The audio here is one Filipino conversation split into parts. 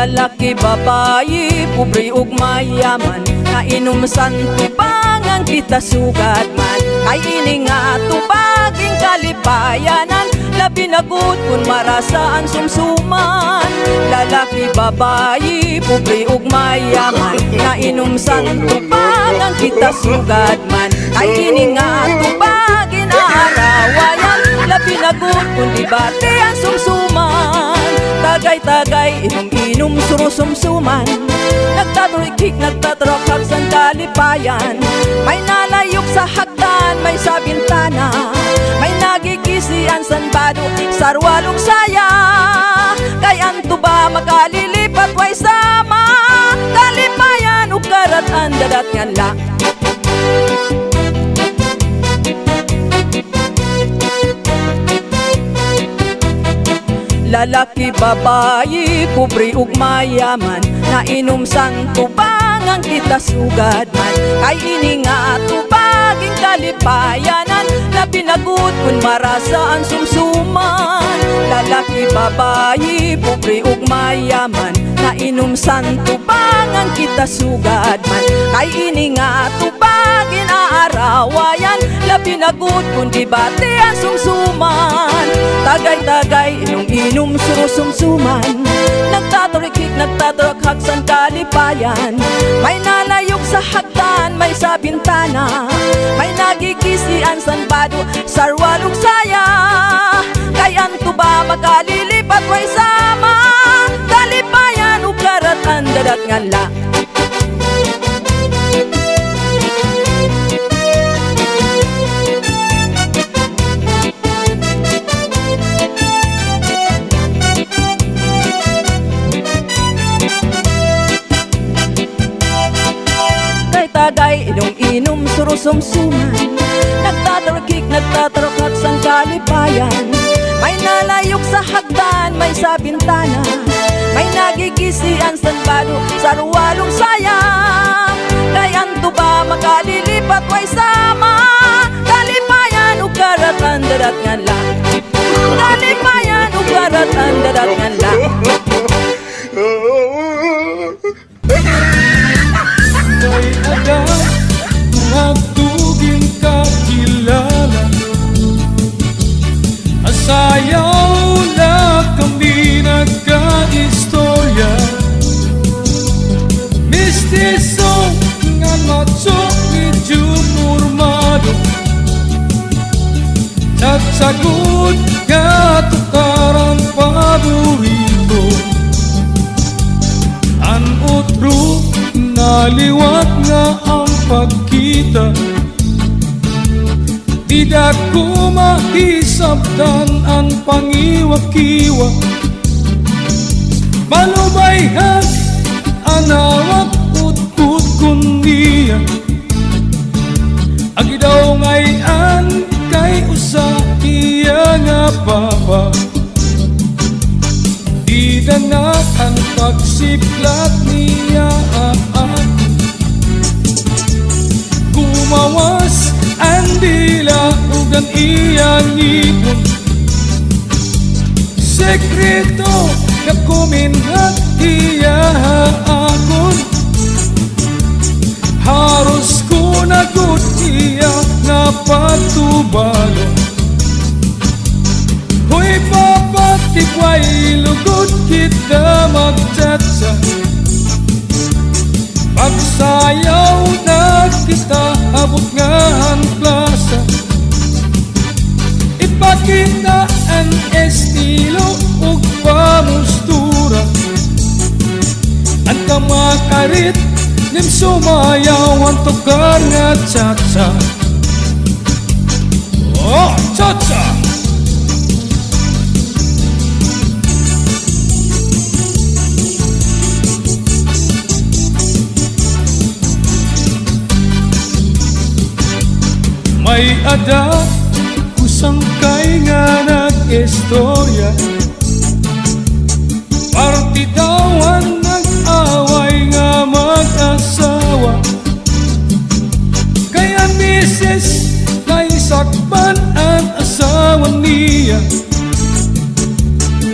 Lalaki, babayi, pobre ug mayaman, nainumsan tubangan kita sugad man. Kay ini nga tubaging kalipayanan, labi na gud kun marasaan sumsuman. Lalaki, babayi, pobre ug mayaman, nainumsan tubangan kita sugad man. Kay ini nga tubagin arawayan, labi na gud kun dibate ang sumsuman. Tagay-tagay, inom-inom, surusumsuman, nagtaturikik, nagtatrokak sa kalipayan. May nalayok sa hagdan, may sa bintana, may nagikisian sanbado, sarwalong saya. Kay anto ba makalilipat way sama, kalipayan o karatan dadat ngan la. Lalaki, babayi, pobre ug mayaman, nainumsan tubangan kita sugad man. Kay ini nga tubaging kalipayanan, labi na gud kun marasaan sumsuman. Lalaki, babayi, pobre ug mayaman, nainumsan tubangan kita sugad man. Kay ini nga tubagin aarawayan, labi na gud kun dibate ang sumsuman. Tagay-tagay, inom-inom, surusumsuman, nagtaturikik, nagtaturakhak sa kalipayan. May nalayok sa hagdan, may sa bintana, may nagikisian sanbado, sarwalong saya. Kay anto ba makalilipat way sama, kalipayan o karatan dadat ngan la. Tagay, inom-inom, surusumsuman, nagtaturikik, nagtaturokak sa kalipayan. May nalayok sa hagdan, may sa bintana, may nagigisian sanbado, sarwalong saya. Kay anto ba makalilipat way sama, kalipayan o karatan dadat ngan la. Kalipayan o karatan dadat ngan la. May ada magtuging kakilala, asayaw na kami nagka-istorya. Mistiso nga matsok medyo formado, sagsagod nga tukarang paborito. An utro naliwat nga ang pagkita, di dako mahisabtan ang pangiwa-kiwa. Malubayhag anawak ut-ut kun niya, agi daw ngayan kay usa iya nga papa. Di danak ang pagsiplat niya kumawas ang dila ug ang iyang ngipon. Sekreto nga kuminhat iya akon, haros ko na gud iya nga patubalo. Hoy papa, tikway lugod kita magtsatsa, pagsayaw na kita abot nga ang plaza. Ipakita ang estilo ug pamustura, ang kamakarit nim sumayaw ang tukar nga tsatsa. Oh, tsatsa! May ada kusang kay nga nag-istorya, partidawan nag-away nga mag-asawa. Kaya misis na isakban ang asawa niya,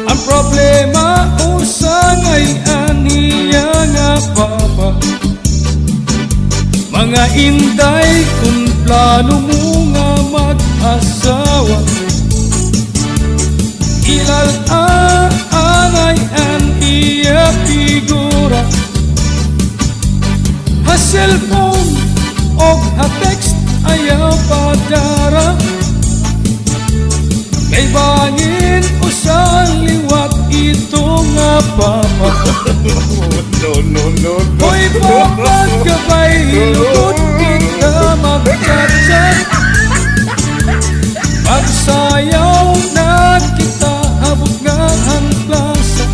ang problema usangay ani Inday kung plano mo nga mag-asawa, ilalanay ang iya figura. Ha cellphone o ha text ayaw padara, kay bangin o sa liwat ito nga papa. Hoy papa kabay lukot kita magkatsan, pagsayaw na kita habog nga ang plasa.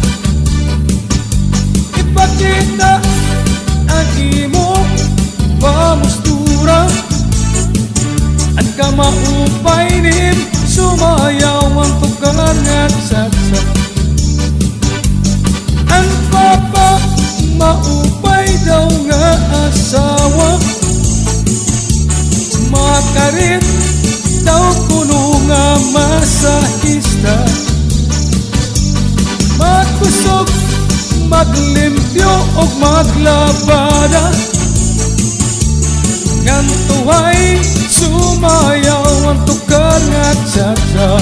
Ipakita ang imo pamustura, ang kamaupay nin sumayaw ang tukar nga satsa. Ang papa maupay daw nga asawa, makarit daw kuno nga masahista. Magkusog, maglimpyo o maglabada, ngantuhay sumayaw ang tukar nga tsatsa.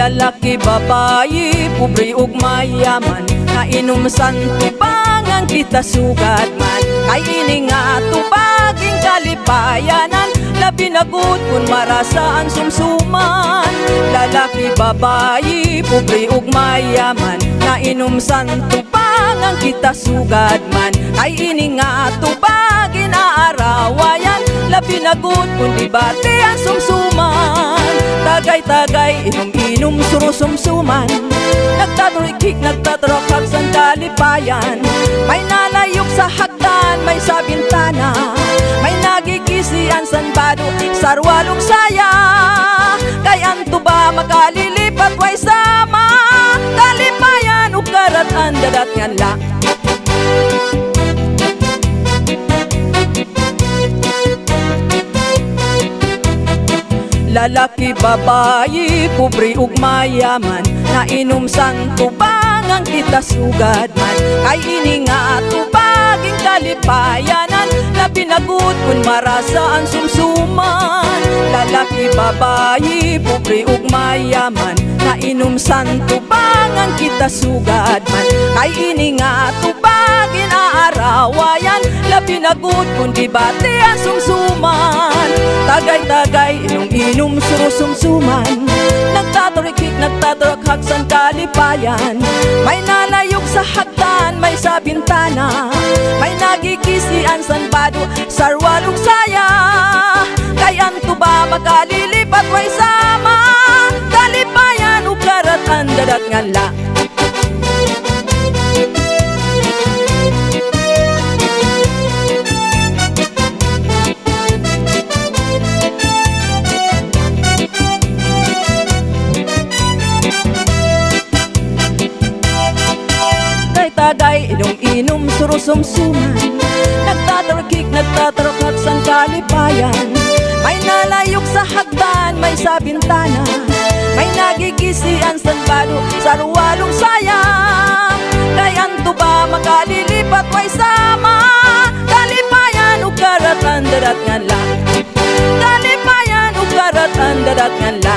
Lalaki, babayi, pobre ug mayaman, nainom san tubangan kita sugat man. Kay ini nga tubaging kalipayanan, labi na gud kun marasaan sumsuman. Lalaki, babayi, pobre ug mayaman, nainom san tubangan kita sugat man. Kay ini nga tubagin aarawayan, labi na gud kun dibate ang sumsuman. Tagay-tagay, inom-inom, surusumsuman, nagtaturikik, nagtaturokak sa kalipayan. May nalayok sa hagdan, may sa bintana, may nagigisian san bado, sarwalong saya. Kay anto ba makalilipat way sama, kalipayan o karatan dadat nga la. Lalaki, babayi, pobre ug mayaman, nainom sang tubangan kita sugad man. Kay ini nga tubaging kalipayanan, labi na gud kun marasaan sumsuman. Lalaki, babayi, pobre ug mayaman, nainom sang tubangan kita sugad man. Kay ini nga tubagin aarawayan, labi na gud kun dibate ang sumsuman. Tagay-tagay, inom-inom, surusumsuman, nagtaturikik, nagtaturakhak san kalipayan. May nalayok sa hagdan, may sa bintana, may nagikisian san bado, sarwalong saya. Kay anto ba makalilipat way sama, kalipayan o karatan dadat nga la. Tagay, inom-inom, surusumsuman, nagtaturkik, nagtaturokak san kalipayan. May nalayok sa hagdan, may sa bintana, may nagigisian san bado, sarwalong saya. Kay anto ba makalilipat way sama, kalipayan o karatan dadat nga la. Kalipayan o karatan dadat nga la.